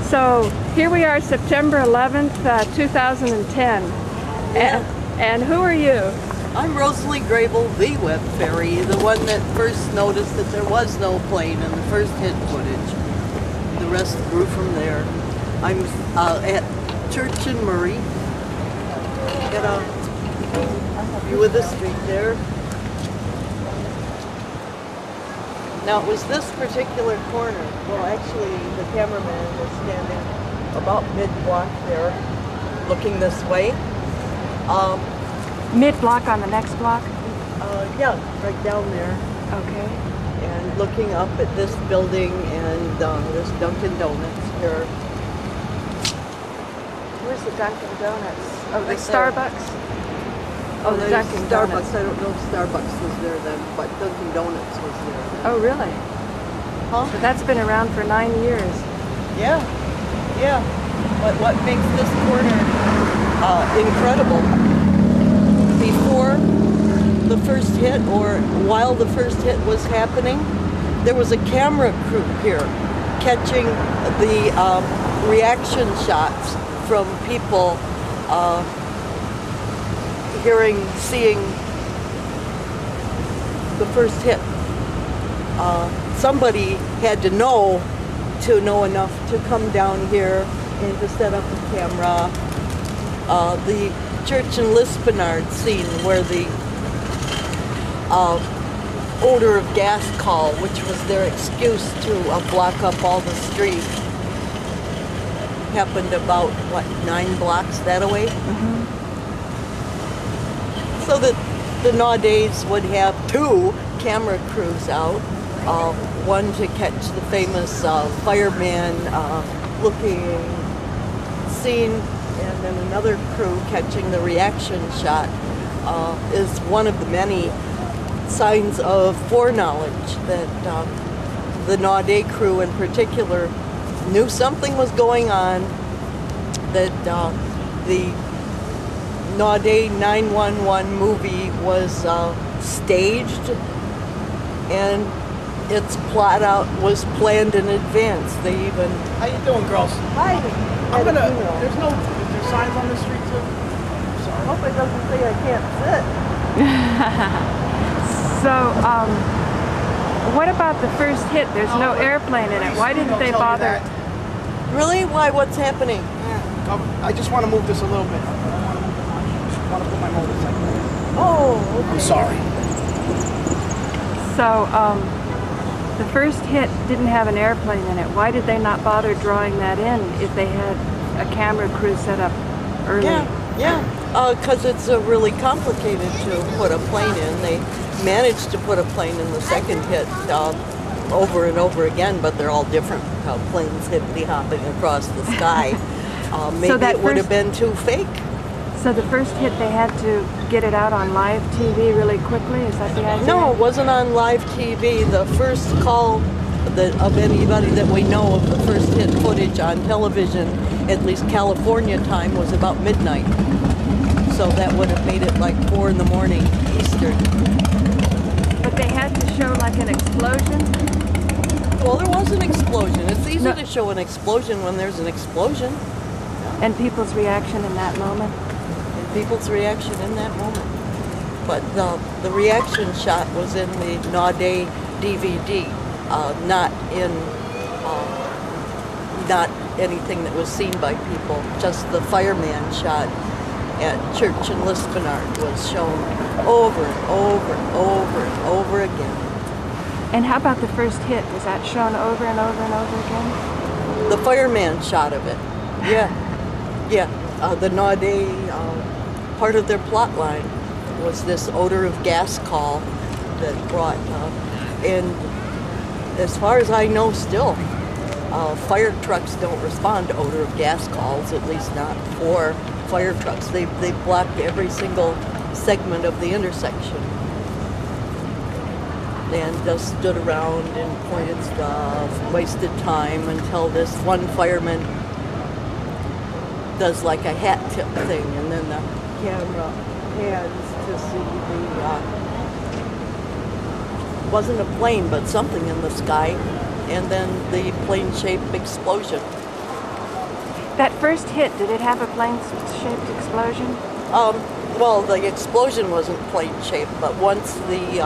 So here we are, September 11th, 2010. Yeah. And who are you? I'm Rosalee Grable, the web fairy, the one that first noticed that there was no plane in the first hit footage. The rest grew from there. I'm at Church and Murray. Get a view of the street there. Now it was this particular corner. Well, actually, the cameraman was standing about mid-block there, looking this way. Mid-block on the next block? Yeah, right down there. Okay. And looking up at this building and there's Dunkin' Donuts here. Where's the Dunkin' Donuts? Oh, the Right Starbucks? there. Oh, the there's Dunkin' Starbucks. Donuts. I don't know if Starbucks was there then, but Dunkin' Donuts was there. Oh, really? Huh? So that's been around for 9 years. Yeah, yeah. But what makes this corner incredible, before the first hit or while the first hit was happening, there was a camera crew here catching the reaction shots from people seeing the first hit. Somebody had to know enough to come down here and to set up a camera. The Church and Lispinard scene where the odor of gas call, which was their excuse to block up all the street, happened about, what, 9 blocks that away? Mm-hmm. So that the nowadays would have 2 camera crews out, one to catch the famous fireman looking scene, and then another crew catching the reaction shot, is one of the many signs of foreknowledge that the Nauday crew in particular knew something was going on, that the Nauday 911 movie was staged and its plot out was planned in advance. They even... How you doing, girls? Hi. I'm gonna... There's signs on the street too? I hope it doesn't say I can't sit. So, what about the first hit? There's no airplane in it. Why didn't they bother? Really? Why? What's happening? I just want to move this a little bit. I want to put my motorcycle in. Oh, okay. I'm sorry. So, the first hit didn't have an airplane in it. Why did they not bother drawing that in if they had a camera crew set up early? Yeah. Because it's really complicated to put a plane in. They managed to put a plane in the second hit over and over again, but they're all different planes hippity-hopping across the sky. Maybe that it would have been too fake. So the first hit, they had to get it out on live TV really quickly? Is that the idea? No, it wasn't on live TV. The first call of anybody that we know of the first hit footage on television, at least California time, was about midnight. So that would have made it like 4 in the morning Eastern. But they had to show like an explosion? Well, there was an explosion. It's easy to show an explosion when there's an explosion. And people's reaction in that moment? People's reaction in that moment. But the reaction shot was in the Nauday DVD, not anything that was seen by people. Just the fireman shot at Church and Lispinard was shown over and over and over and over again. And how about the first hit? Was that shown over and over and over again? The fireman shot of it. Yeah. The Nauday part of their plot line was this odor of gas call that brought, and as far as I know still, fire trucks don't respond to odor of gas calls, at least not for fire trucks. They blocked every single segment of the intersection and just stood around and pointed stuff, wasted time until this one fireman does like a hat tip thing, and then the camera pans to see the, wasn't a plane, but something in the sky, and then the plane-shaped explosion. That first hit, did it have a plane-shaped explosion? Well, the explosion wasn't plane-shaped, but once the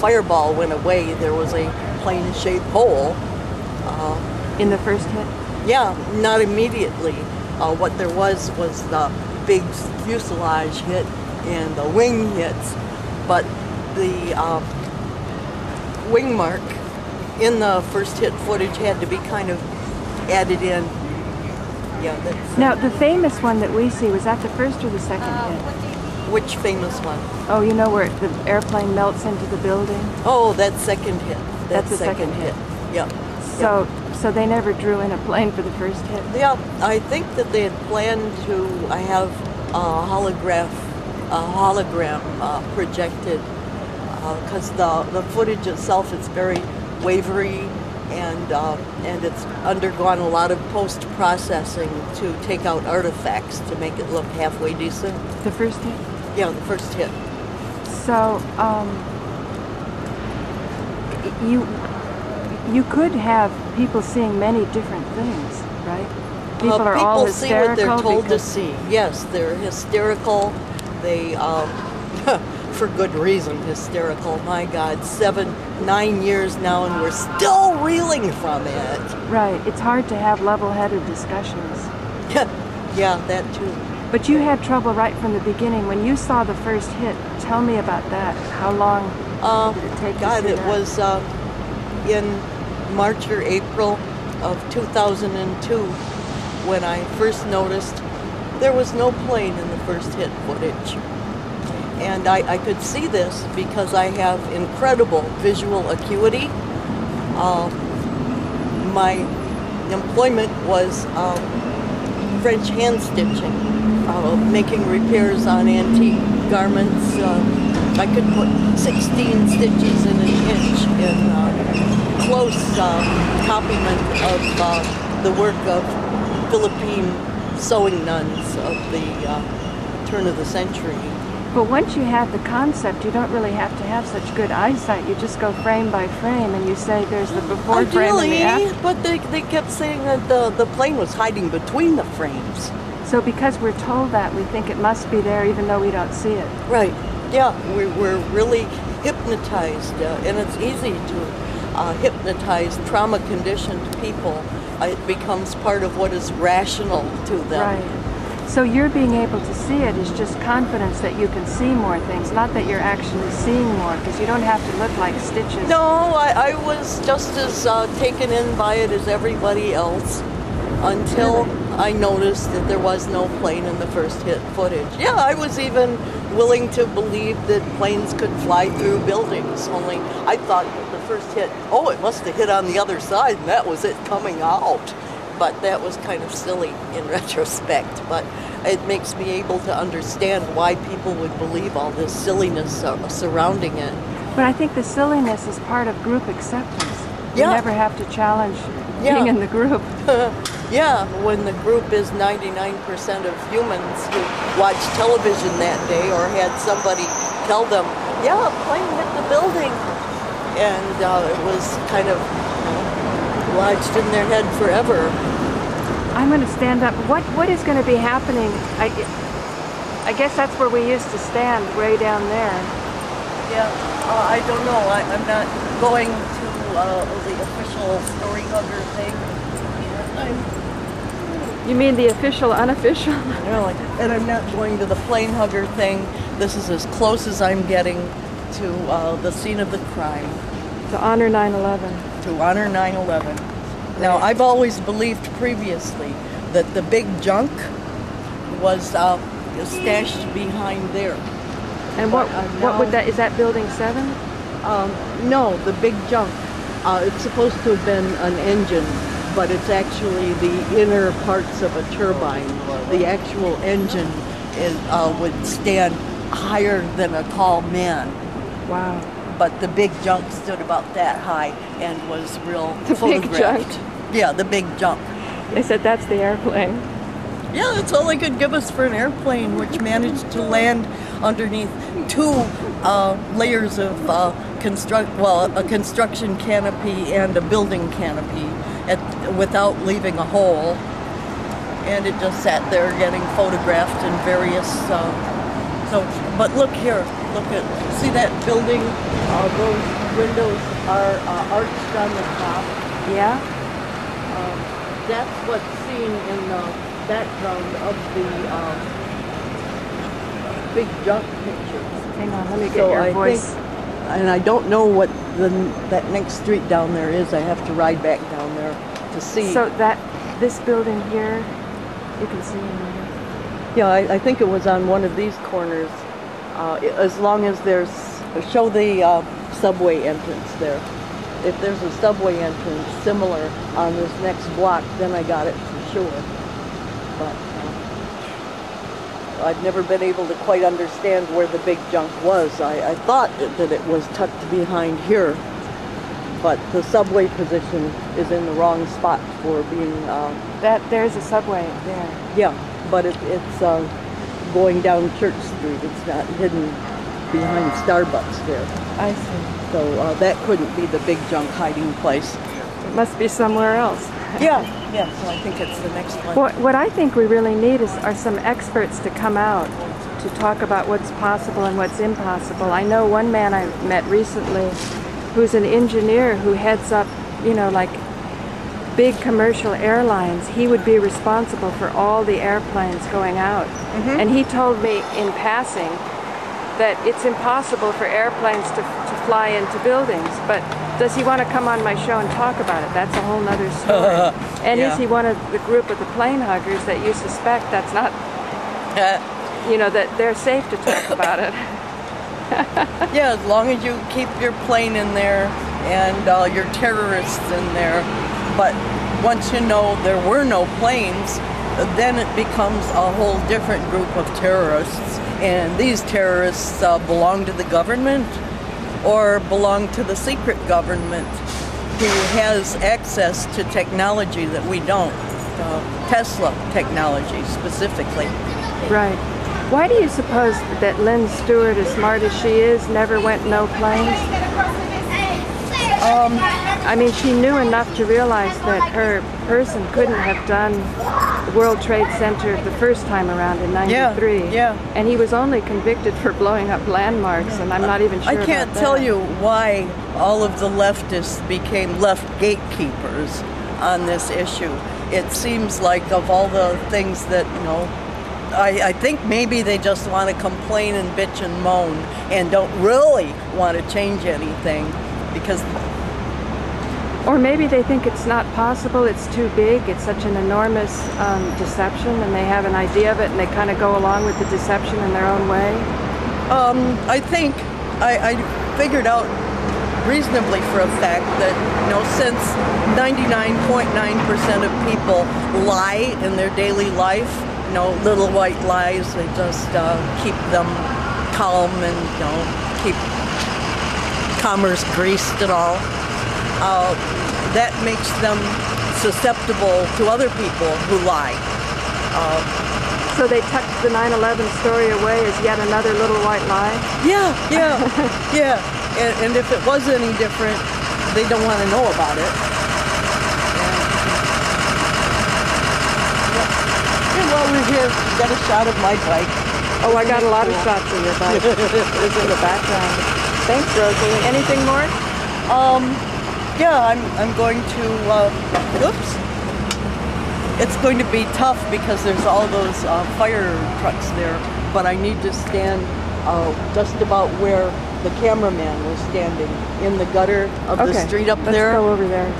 fireball went away, there was a plane-shaped hole. In the first hit? Yeah, not immediately. What there was the big fuselage hit and the wing hits, but the wing mark in the first hit footage had to be kind of added in. Yeah. Now, the famous one that we see, was that the first or the second hit? Which famous one? Oh, you know where the airplane melts into the building? Oh, that second hit. That's the second hit. Yeah. So they never drew in a plane for the first hit? Yeah, I think that they had planned to have a hologram projected, because the footage itself is very wavery, and it's undergone a lot of post-processing to take out artifacts to make it look halfway decent. The first hit? Yeah, the first hit. So, you could have people seeing many different things, right? People are all hysterical. See what they're told to see. Yes, they're hysterical. They, for good reason, hysterical. My God, 9 years now, and we're still reeling from it. Right. It's hard to have level-headed discussions. Yeah, that too. But you had trouble right from the beginning. When you saw the first hit, tell me about that. How long did it take God, to see it that? was in March or April of 2002 when I first noticed there was no plane in the first hit footage. And I could see this because I have incredible visual acuity. My employment was French hand stitching, making repairs on antique garments. I could put 16 stitches in an inch in close copyment of the work of Philippine sewing nuns of the turn of the century. But once you have the concept, you don't really have to have such good eyesight. You just go frame by frame and you say there's the before frame and the after. But they kept saying that the plane was hiding between the frames. So because we're told that, we think it must be there even though we don't see it. Right. Yeah, we're really hypnotized, and it's easy to hypnotize trauma-conditioned people. It becomes part of what is rational to them. Right. So you're being able to see it is just confidence that you can see more things, not that you're actually seeing more, because you don't have to look like stitches. No, I was just as taken in by it as everybody else until I noticed that there was no plane in the first hit footage. Yeah, I was even willing to believe that planes could fly through buildings, only I thought that the first hit, it must have hit on the other side and that was it coming out. But that was kind of silly in retrospect. But it makes me able to understand why people would believe all this silliness surrounding it. But I think the silliness is part of group acceptance. You Yeah. never have to challenge Yeah. being in the group. Yeah, when the group is 99% of humans who watched television that day or had somebody tell them, yeah, a plane hit the building. And it was kind of lodged in their head forever. I'm going to stand up. What is going to be happening? I guess that's where we used to stand, way down there. Yeah, I don't know. I'm not going to the official story hugger thing. You mean the official, unofficial? Really? And I'm not going to the plane hugger thing. This is as close as I'm getting to the scene of the crime. To honor 9/11. To honor 9/11. Now, I've always believed previously that the big junk was stashed behind there. And what would that, is that building 7? No, the big junk. It's supposed to have been an engine, but it's actually the inner parts of a turbine. The actual engine would stand higher than a tall man. Wow. But the big junk stood about that high and was real The big photographed. junk? Yeah, the big junk. They said that's the airplane. Yeah, that's all they could give us for an airplane, which managed to land underneath 2 layers of a construction canopy and a building canopy without leaving a hole. and it just sat there getting photographed in various. But look here, see that building? Those windows are arched on the top. Yeah? That's what's seen in the background of the big junk pictures. Hang on, let me get your voice. And I don't know what that next street down there is. I have to ride back down there to see. So this building here, you can see in there. Yeah, I think it was on one of these corners. As long as show the subway entrance there. If there's a subway entrance similar on this next block, then I got it for sure. But I've never been able to quite understand where the big junk was. I thought that it was tucked behind here, but the subway position is in the wrong spot for being... There's a subway there. Yeah, but it's going down Church Street. It's not hidden behind Starbucks there. I see. So that couldn't be the big junk hiding place. It must be somewhere else. Yeah, so I think it's the next one. What I think we really need are some experts to come out to talk about what's possible and what's impossible. I know one man I met recently who's an engineer who heads up, like big commercial airlines. He would be responsible for all the airplanes going out. Mm-hmm. And he told me in passing that it's impossible for airplanes to fly into buildings, but does he want to come on my show and talk about it? That's a whole nother story. And yeah. Is he one of the group of the plane huggers that you suspect that's not, that they're safe to talk about it? Yeah, as long as you keep your plane in there and your terrorists in there. But once you know there were no planes, then it becomes a whole different group of terrorists. And these terrorists belong to the government or belong to the secret government who has access to technology that we don't. Tesla technology specifically. Right. Why do you suppose that Lynne Stewart, as smart as she is, never went no planes? I mean, she knew enough to realize that her person couldn't have done World Trade Center the first time around in '93. Yeah. And he was only convicted for blowing up landmarks, and I'm not even sure I can't about that. tell you why all of the leftists became left gatekeepers on this issue. It seems like of all the things that, I think maybe they just want to complain and bitch and moan and don't really want to change anything because... Or maybe they think it's not possible, it's too big, it's such an enormous deception, and they have an idea of it and they kind of go along with the deception in their own way? I think I figured out reasonably for a fact that, since 99.9% of people lie in their daily life, little white lies, they just keep them calm and, keep commerce greased and all. That makes them susceptible to other people who lie. So they tucked the 9/11 story away as yet another little white lie? Yeah. And if it was any different, they don't want to know about it. And while we're here, got a shot of my bike. Oh, I got a lot of shots of your bike. It's in the background. Thanks, Rosalee. Anything more? Yeah, I'm going to, oops. It's going to be tough because there's all those fire trucks there, but I need to stand just about where the cameraman was standing, in the gutter of the street up there. Let's go over there.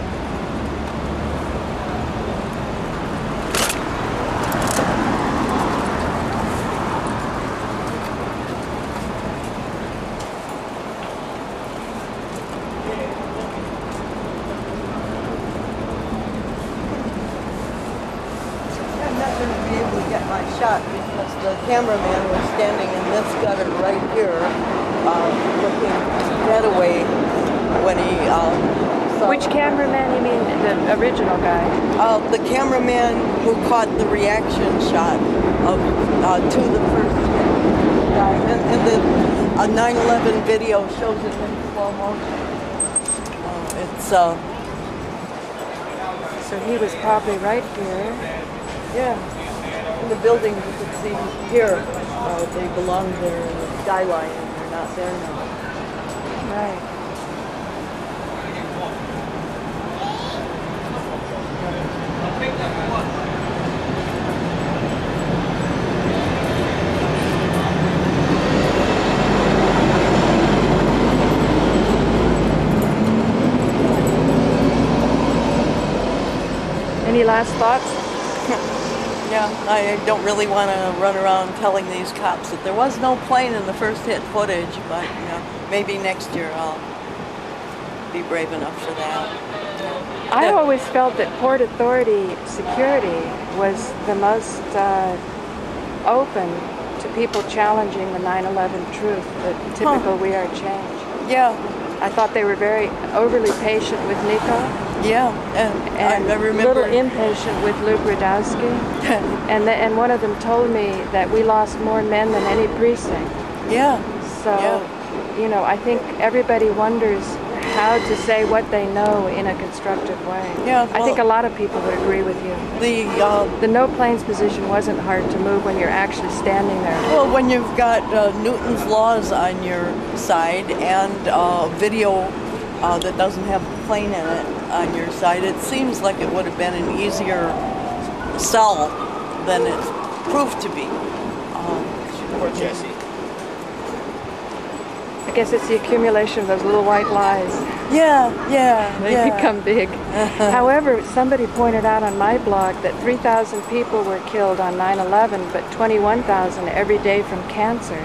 Shot because the cameraman was standing in this gutter right here, looking that away when he saw... Which cameraman? You mean the original guy? The cameraman who caught the reaction shot to the first guy. And the 9/11 video shows it in slow motion. So he was probably right here. Yeah. And the buildings you can see here, they belong there in the skyline, and they're not there now. Right. Any last thoughts? Yeah, I don't really want to run around telling these cops that there was no plane in the first hit footage, but maybe next year I'll be brave enough for that. I always felt that Port Authority security was the most open to people challenging the 9/11 truth, the typical We Are Change. Yeah. I thought they were very overly patient with Nico. Yeah, And I remember little impatient with Luke Radowski. and one of them told me that we lost more men than any precinct. Yeah. So, I think everybody wonders how to say what they know in a constructive way. Yeah, I think a lot of people would agree with you. The no planes position wasn't hard to move when you're actually standing there. Well, when you've got Newton's laws on your side and video that doesn't have a plane in it on your side, it seems like it would have been an easier sell than it proved to be. Poor Jesse. I guess it's the accumulation of those little white lies. Yeah. They become big. However, somebody pointed out on my blog that 3,000 people were killed on 9/11, but 21,000 every day from cancer.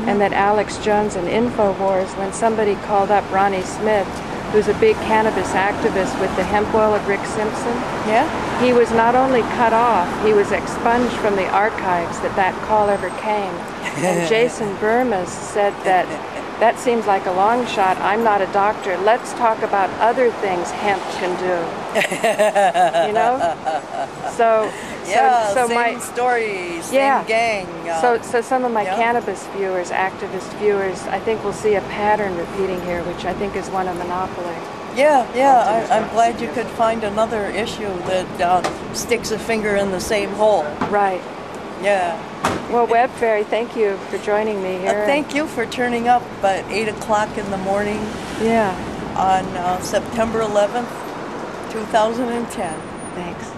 And that Alex Jones in InfoWars, when somebody called up Ronnie Smith, who's a big cannabis activist with the hemp oil of Rick Simpson, he was not only cut off, he was expunged from the archives that call ever came. And Jason Burmas said that seems like a long shot. I'm not a doctor. Let's talk about other things hemp can do. So same story, same gang. So some of my cannabis viewers, activist viewers, I think we'll see a pattern repeating here, which I think is one of monopoly. I'm glad you could find another issue that sticks a finger in the same hole. Right. Yeah. Well, Web Fairy, thank you for joining me here. Thank you for turning up at 8 o'clock in the morning. Yeah. On September 11th, 2010. Thanks.